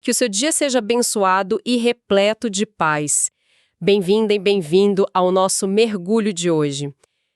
Que o seu dia seja abençoado e repleto de paz. Bem-vinda e bem-vindo ao nosso mergulho de hoje.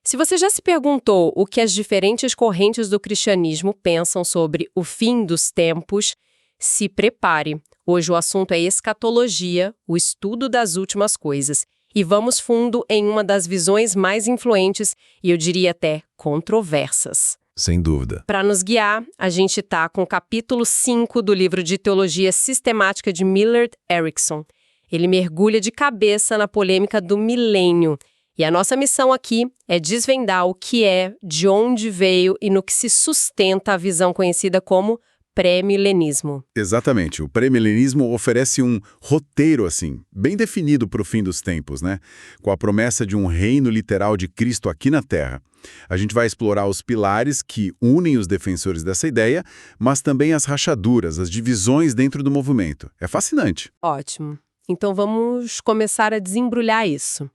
Se você já se perguntou o que as diferentes correntes do cristianismo pensam sobre o fim dos tempos, se prepare. Hoje o assunto é escatologia, o estudo das últimas coisas. E vamos fundo em uma das visões mais influentes e eu diria até controversas. Sem dúvida. Para nos guiar, a gente está com o capítulo 5 do livro de Teologia Sistemática de Millard Erickson. Ele mergulha de cabeça na polêmica do milênio. E a nossa missão aqui é desvendar o que é, de onde veio e no que se sustenta a visão conhecida como pré-milenismo. Exatamente. O pré-milenismo oferece um roteiro, assim, bem definido para o fim dos tempos, né? Com a promessa de um reino literal de Cristo aqui na Terra. A gente vai explorar os pilares que unem os defensores dessa ideia, mas também as rachaduras, as divisões dentro do movimento. É fascinante. Ótimo. Então vamos começar a desembrulhar isso.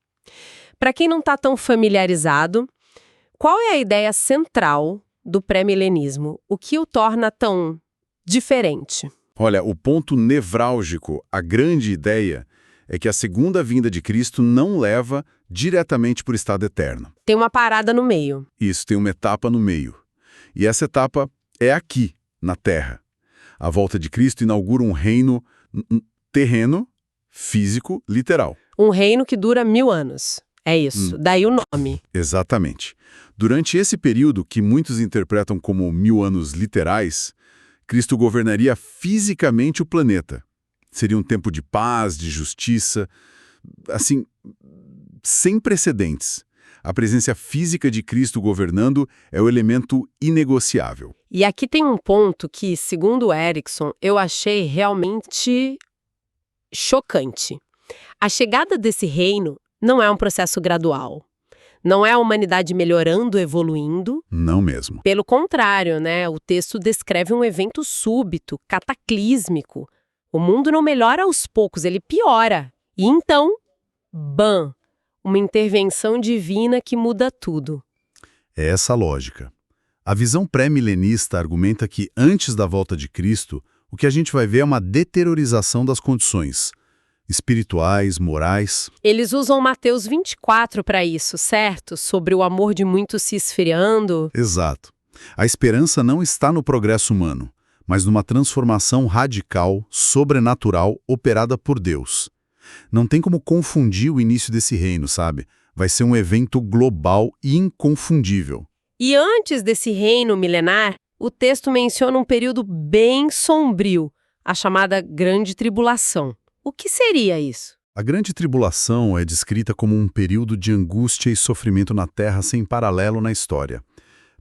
Para quem não está tão familiarizado, qual é a ideia central do pré-milenismo? O que o torna tão diferente? Olha, o ponto nevrálgico, a grande ideia, é que a segunda vinda de Cristo não leva diretamente para o estado eterno. Tem uma parada no meio. Isso, tem uma etapa no meio. E essa etapa é aqui, na Terra. A volta de Cristo inaugura um reino terreno, físico, literal. Um reino que dura 1000 anos. É isso, daí o nome. Exatamente. Durante esse período, que muitos interpretam como 1000 anos literais, Cristo governaria fisicamente o planeta. Seria um tempo de paz, de justiça, assim, sem precedentes. A presença física de Cristo governando é o elemento inegociável. E aqui tem um ponto que, segundo Erickson, eu achei realmente chocante. A chegada desse reino não é um processo gradual. Não é a humanidade melhorando, evoluindo. Não mesmo. Pelo contrário, né? O texto descreve um evento súbito, cataclísmico. O mundo não melhora aos poucos, ele piora. E então, bam! Uma intervenção divina que muda tudo. É essa a lógica. A visão pré-milenista argumenta que, antes da volta de Cristo, o que a gente vai ver é uma deteriorização das condições espirituais, morais. Eles usam Mateus 24 para isso, certo? Sobre o amor de muitos se esfriando. Exato. A esperança não está no progresso humano, mas numa transformação radical, sobrenatural, operada por Deus. Não tem como confundir o início desse reino, sabe? Vai ser um evento global e inconfundível. E antes desse reino milenar, o texto menciona um período bem sombrio, a chamada Grande Tribulação. O que seria isso? A Grande Tribulação é descrita como um período de angústia e sofrimento na Terra sem paralelo na história.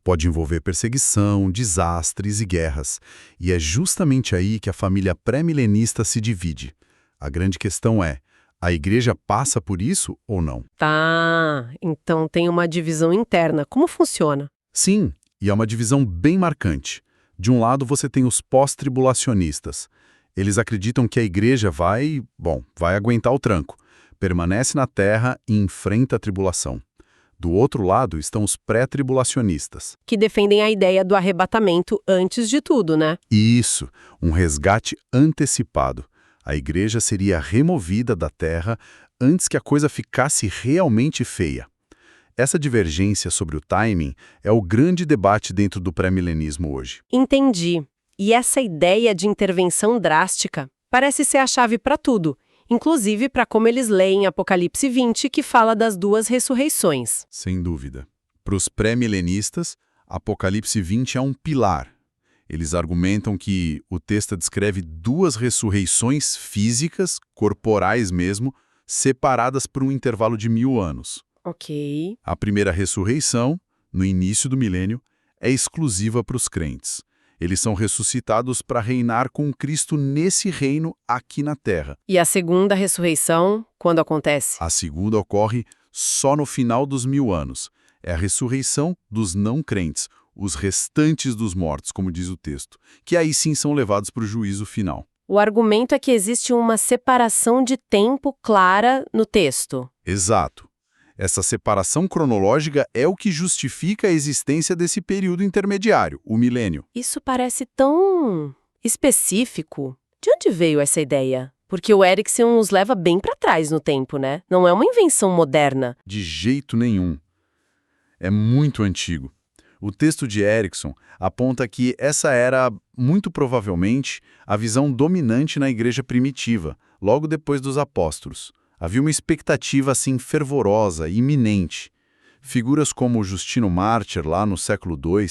Pode envolver perseguição, desastres e guerras. E é justamente aí que a família pré-milenista se divide. A grande questão é, a igreja passa por isso ou não? Tá, então tem uma divisão interna. Como funciona? Sim, e é uma divisão bem marcante. De um lado você tem os pós-tribulacionistas. Eles acreditam que a igreja vai aguentar o tranco, permanece na terra e enfrenta a tribulação. Do outro lado estão os pré-tribulacionistas. Que defendem a ideia do arrebatamento antes de tudo, né? Isso, um resgate antecipado. A igreja seria removida da terra antes que a coisa ficasse realmente feia. Essa divergência sobre o timing é o grande debate dentro do pré-milenismo hoje. Entendi. E essa ideia de intervenção drástica parece ser a chave para tudo, inclusive para como eles leem Apocalipse 20, que fala das duas ressurreições. Sem dúvida. Para os pré-milenistas, Apocalipse 20 é um pilar. Eles argumentam que o texto descreve duas ressurreições físicas, corporais mesmo, separadas por um intervalo de 1000 anos. Ok. A primeira ressurreição, no início do milênio, é exclusiva para os crentes. Eles são ressuscitados para reinar com Cristo nesse reino aqui na Terra. E a segunda ressurreição, quando acontece? A segunda ocorre só no final dos 1000 anos. É a ressurreição dos não crentes, os restantes dos mortos, como diz o texto, que aí sim são levados para o juízo final. O argumento é que existe uma separação de tempo clara no texto. Exato. Essa separação cronológica é o que justifica a existência desse período intermediário, o milênio. Isso parece tão específico. De onde veio essa ideia? Porque o Erickson nos leva bem para trás no tempo, né? Não é uma invenção moderna. De jeito nenhum. É muito antigo. O texto de Erickson aponta que essa era, muito provavelmente, a visão dominante na igreja primitiva, logo depois dos apóstolos. Havia uma expectativa assim fervorosa, iminente. Figuras como Justino Mártir, lá no século II,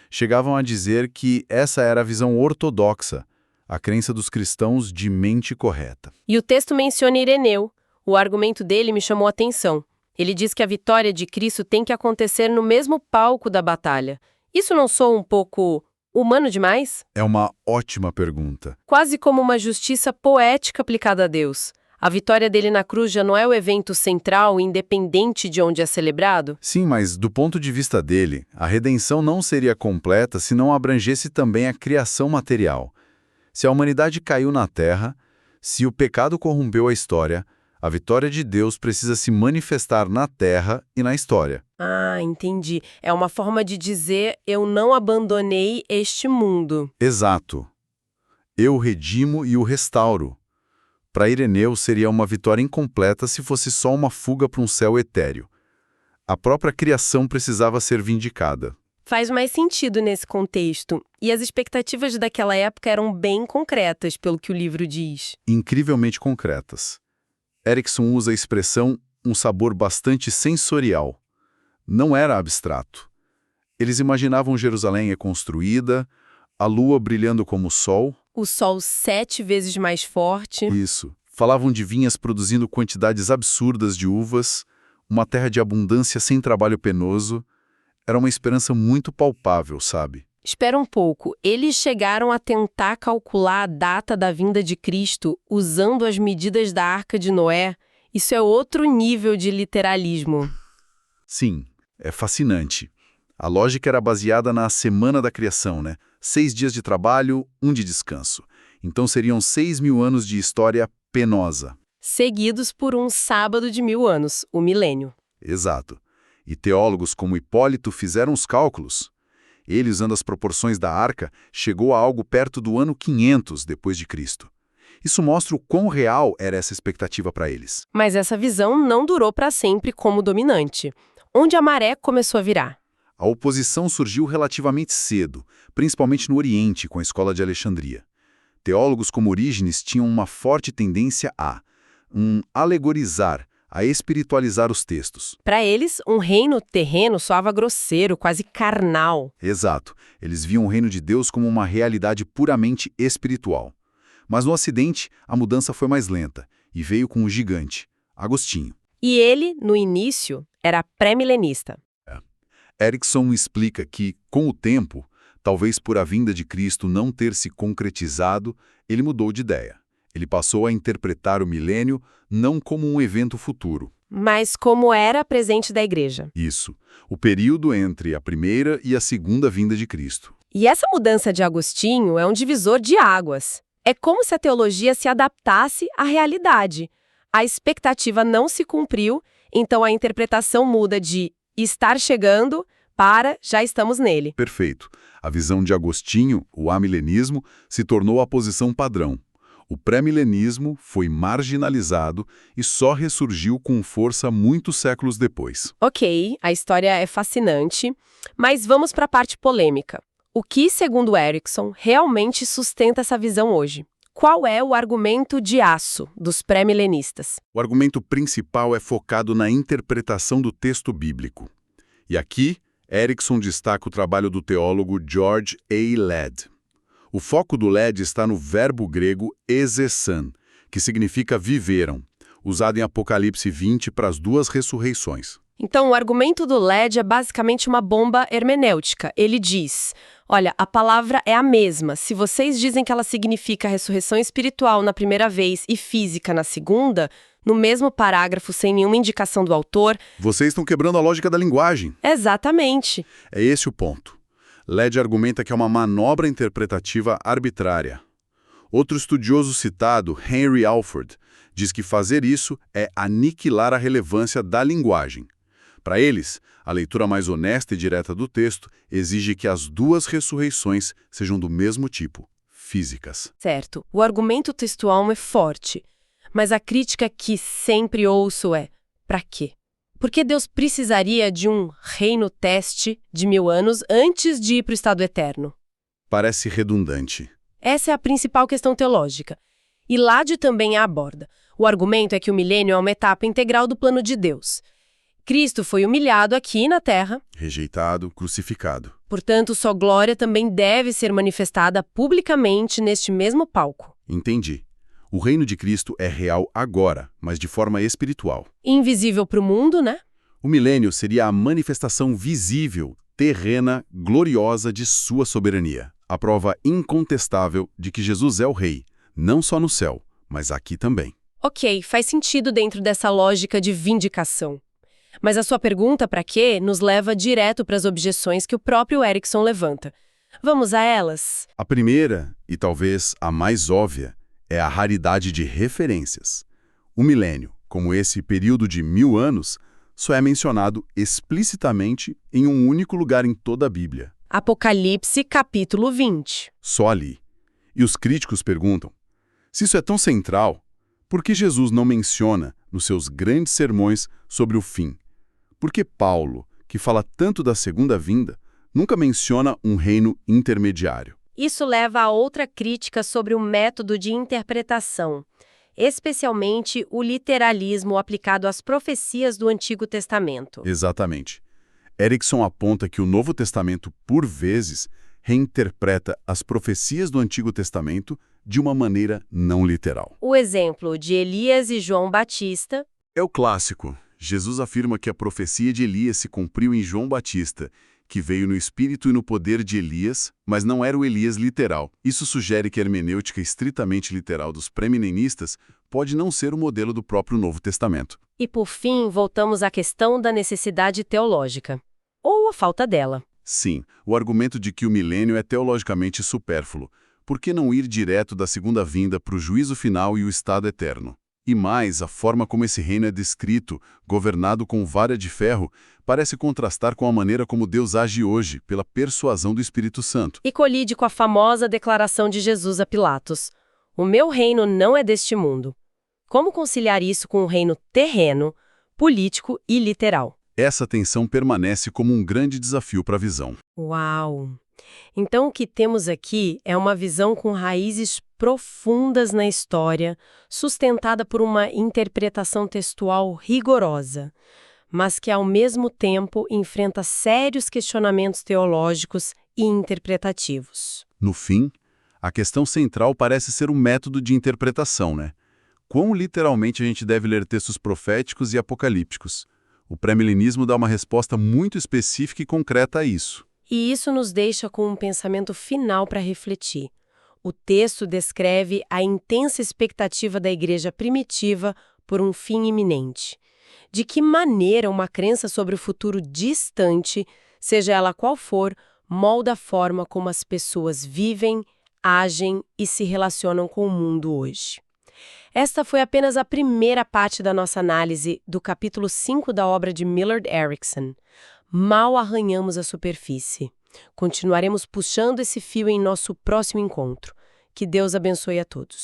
chegavam a dizer que essa era a visão ortodoxa, a crença dos cristãos de mente correta. E o texto menciona Ireneu. O argumento dele me chamou a atenção. Ele diz que a vitória de Cristo tem que acontecer no mesmo palco da batalha. Isso não soa um pouco humano demais? É uma ótima pergunta. Quase como uma justiça poética aplicada a Deus. A vitória dele na cruz já não é o evento central, independente de onde é celebrado? Sim, mas do ponto de vista dele, a redenção não seria completa se não abrangesse também a criação material. Se a humanidade caiu na Terra, se o pecado corrompeu a história, a vitória de Deus precisa se manifestar na Terra e na história. Ah, entendi. É uma forma de dizer, eu não abandonei este mundo. Exato. Eu o redimo e o restauro. Para Ireneu, seria uma vitória incompleta se fosse só uma fuga para um céu etéreo. A própria criação precisava ser vindicada. Faz mais sentido nesse contexto. E as expectativas daquela época eram bem concretas, pelo que o livro diz. Incrivelmente concretas. Erickson usa a expressão um sabor bastante sensorial. Não era abstrato. Eles imaginavam Jerusalém reconstruída, a lua brilhando como o sol. O sol 7 vezes mais forte. Isso. Falavam de vinhas produzindo quantidades absurdas de uvas, uma terra de abundância sem trabalho penoso. Era uma esperança muito palpável, sabe? Espera um pouco, eles chegaram a tentar calcular a data da vinda de Cristo usando as medidas da Arca de Noé. Isso é outro nível de literalismo. Sim, é fascinante. A lógica era baseada na semana da criação, né? 6 dias de trabalho, 1 de descanso. Então seriam 6.000 anos de história penosa. Seguidos por um sábado de 1.000 anos, o milênio. Exato. E teólogos como Hipólito fizeram os cálculos. Ele, usando as proporções da arca, chegou a algo perto do ano 500 depois de Cristo. Isso mostra o quão real era essa expectativa para eles. Mas essa visão não durou para sempre como dominante. Onde a maré começou a virar? A oposição surgiu relativamente cedo, principalmente no Oriente, com a Escola de Alexandria. Teólogos como Orígenes tinham uma forte tendência a alegorizar, a espiritualizar os textos. Para eles, um reino terreno soava grosseiro, quase carnal. Exato. Eles viam o reino de Deus como uma realidade puramente espiritual. Mas no Ocidente, a mudança foi mais lenta e veio com um gigante, Agostinho. E ele, no início, era pré-milenista. Erickson explica que, com o tempo, talvez por a vinda de Cristo não ter se concretizado, ele mudou de ideia. Ele passou a interpretar o milênio não como um evento futuro. Mas como era presente da igreja. Isso, o período entre a primeira e a segunda vinda de Cristo. E essa mudança de Agostinho é um divisor de águas. É como se a teologia se adaptasse à realidade. A expectativa não se cumpriu, então a interpretação muda de estar chegando para já estamos nele. Perfeito. A visão de Agostinho, o amilenismo, se tornou a posição padrão. O pré-milenismo foi marginalizado e só ressurgiu com força muitos séculos depois. Ok, a história é fascinante, mas vamos para a parte polêmica. O que, segundo Erickson, realmente sustenta essa visão hoje? Qual é o argumento de aço dos pré-milenistas? O argumento principal é focado na interpretação do texto bíblico. E aqui, Erickson destaca o trabalho do teólogo George A. Ladd. O foco do Ladd está no verbo grego ezesan, que significa viveram, usado em Apocalipse 20 para as 2 ressurreições. Então, o argumento do Ladd é basicamente uma bomba hermenêutica. Ele diz, olha, a palavra é a mesma. Se vocês dizem que ela significa ressurreição espiritual na primeira vez e física na segunda, no mesmo parágrafo, sem nenhuma indicação do autor... Vocês estão quebrando a lógica da linguagem. Exatamente. É esse o ponto. Ladd argumenta que é uma manobra interpretativa arbitrária. Outro estudioso citado, Henry Alford, diz que fazer isso é aniquilar a relevância da linguagem. Para eles, a leitura mais honesta e direta do texto exige que as 2 ressurreições sejam do mesmo tipo, físicas. Certo, o argumento textual é forte, mas a crítica que sempre ouço é: pra quê? Porque Deus precisaria de um reino teste de 1000 anos antes de ir para o estado eterno? Parece redundante. Essa é a principal questão teológica. E Lade também a aborda. O argumento é que o milênio é uma etapa integral do plano de Deus. Cristo foi humilhado aqui na Terra. Rejeitado, crucificado. Portanto, sua glória também deve ser manifestada publicamente neste mesmo palco. Entendi. O reino de Cristo é real agora, mas de forma espiritual. Invisível para o mundo, né? O milênio seria a manifestação visível, terrena, gloriosa de sua soberania. A prova incontestável de que Jesus é o rei, não só no céu, mas aqui também. Ok, faz sentido dentro dessa lógica de vindicação. Mas a sua pergunta para quê nos leva direto para as objeções que o próprio Erickson levanta. Vamos a elas? A primeira, e talvez a mais óbvia, é a raridade de referências. O milênio, como esse período de 1000 anos, só é mencionado explicitamente em um único lugar em toda a Bíblia. Apocalipse, capítulo 20. Só ali. E os críticos perguntam, se isso é tão central, por que Jesus não menciona nos seus grandes sermões sobre o fim? Por que Paulo, que fala tanto da segunda vinda, nunca menciona um reino intermediário? Isso leva a outra crítica sobre o método de interpretação, especialmente o literalismo aplicado às profecias do Antigo Testamento. Exatamente. Erickson aponta que o Novo Testamento, por vezes, reinterpreta as profecias do Antigo Testamento de uma maneira não literal. O exemplo de Elias e João Batista É o clássico. Jesus afirma que a profecia de Elias se cumpriu em João Batista, que veio no espírito e no poder de Elias, mas não era o Elias literal. Isso sugere que a hermenêutica estritamente literal dos pré-milenistas pode não ser o modelo do próprio Novo Testamento. E, por fim, voltamos à questão da necessidade teológica, ou a falta dela. Sim, o argumento de que o milênio é teologicamente supérfluo. Por que não ir direto da segunda vinda para o juízo final e o estado eterno? E mais, a forma como esse reino é descrito, governado com vara de ferro, parece contrastar com a maneira como Deus age hoje, pela persuasão do Espírito Santo. E colide com a famosa declaração de Jesus a Pilatos: o meu reino não é deste mundo. Como conciliar isso com um reino terreno, político e literal? Essa tensão permanece como um grande desafio para a visão. Uau! Então o que temos aqui é uma visão com raízes profundas na história, sustentada por uma interpretação textual rigorosa, mas que ao mesmo tempo enfrenta sérios questionamentos teológicos e interpretativos. No fim, a questão central parece ser o método de interpretação, né? Quão literalmente a gente deve ler textos proféticos e apocalípticos? O pré-milenismo dá uma resposta muito específica e concreta a isso. E isso nos deixa com um pensamento final para refletir. O texto descreve a intensa expectativa da igreja primitiva por um fim iminente. De que maneira uma crença sobre o futuro distante, seja ela qual for, molda a forma como as pessoas vivem, agem e se relacionam com o mundo hoje. Esta foi apenas a primeira parte da nossa análise do capítulo 5 da obra de Millard Erickson. Mal arranhamos a superfície. Continuaremos puxando esse fio em nosso próximo encontro. Que Deus abençoe a todos.